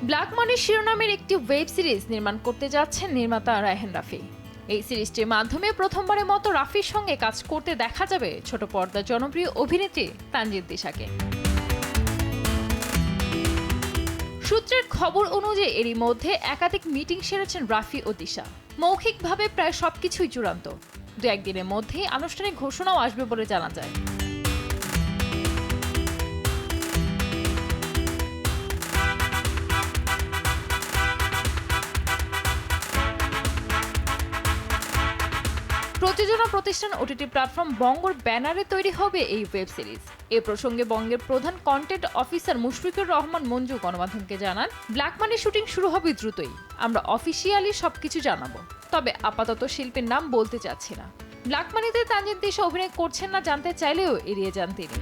Black money শিরোনামের একটি web series নির্মাণ করতে যাচ্ছেন নির্মাতা রায়হান রাফি। এই সিরিজটির মাধ্যমে প্রথমবারের মতো রাফির সঙ্গে কাজ করতে দেখা যাবে ছোট পর্দার জনপ্রিয় অভিনেত্রী তানজিন তিশাকে। সূত্রের খবর অনুযায়ী এরই মধ্যে একাধিক মিটিং সেরেছেন রাফি ও তিশা। মৌখিকভাবে প্রায় সবকিছুই চূড়ান্ত। দু একদিনের মধ্যেই আনুষ্ঠানিক ঘোষণাও আসবে বলে জানা যায়। প্রযোজনা প্রতিষ্ঠান ওটিটি প্ল্যাটফর্ম বঙ্গর ব্যানারে তৈরি হবে এই ওয়েব সিরিজ। এ প্রসঙ্গে বঙ্গের প্রধান কন্টেন্ট অফিসার মুশফিকুর রহমান মঞ্জু গণমাধ্যমকে জানান, ব্ল্যাক মানি শুটিং শুরু হবে দ্রুতই। আমরা অফিসিয়ালি সবকিছু জানাবো, তবে আপাতত শিল্পীর নাম বলতে চাচ্ছি না। ব্ল্যাক মানিতে তানজিন তিশা অভিনয় করছেন না জানতে চাইলেও এড়িয়ে যান তিনি।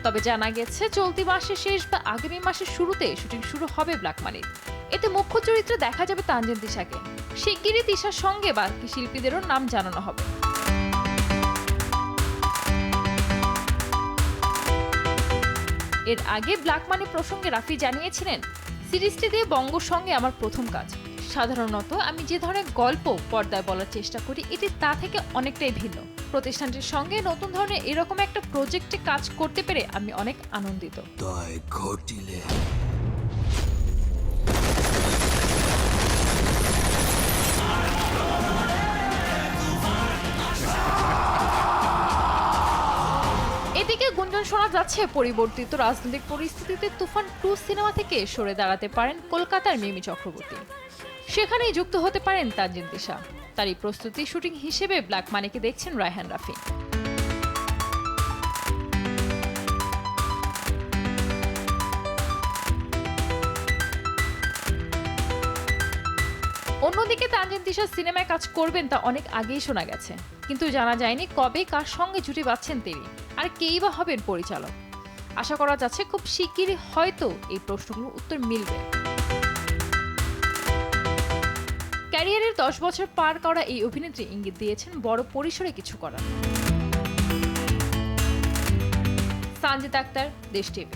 তবে জানা গেছে চলতি মাসের শেষ বা আগামী মাসের শুরুতে শুটিং শুরু হবে ব্ল্যাক মানির। এতে মুখ্য চরিত্রে দেখা যাবে তানজিন তিশাকে। শিগগিরই তিশার সঙ্গে বাকি শিল্পীদেরও নাম জানানো হবে। এর আগে ব্ল্যাক মানি প্রসঙ্গে রাফি জানিয়েছিলেন, সিরিজটি দিয়ে বঙ্গর সঙ্গে আমার প্রথম কাজ। সাধারণত আমি যে ধরনের গল্প পর্দায় বলার চেষ্টা করি, এটি তা থেকে অনেকটাই ভিন্ন। প্রতিষ্ঠানটির সঙ্গে নতুন ধরনের এরকম একটা প্রজেক্টে কাজ করতে পেরে আমি অনেক আনন্দিত। এদিকে গুঞ্জন শোনা যাচ্ছে পরিবর্তিত রাজনৈতিক পরিস্থিতিতে তুফান 2 সিনেমা থেকে সরে দাঁড়াতে পারেন কলকাতার মিমি চক্রবর্তী। সেখানেই যুক্ত হতে পারেন তানজিন তিশা। তারই প্রস্তুতি শুটিং হিসেবে ব্ল্যাক মানিকে দেখছেন রায়হান রাফি। অন্যদিকে তানজিন তিশা সিনেমায় কাজ করবেন তা অনেক আগেই শোনা গেছে, কিন্তু জানা যায়নি কবে কার সঙ্গে জুটি বাঁধছেন তিনি, আর কেই বা হবেন পরিচালক। আশা করা যাচ্ছে খুব শিগগিরই হয়তো এই প্রশ্নগুলোর উত্তর মিলবে। ক্যারিয়ারের 10 বছর পার করা এই অভিনেত্রী ইঙ্গিত দিয়েছেন বড় পরিসরে কিছু করার। সানজিদ আক্তার, দেশ টিভি।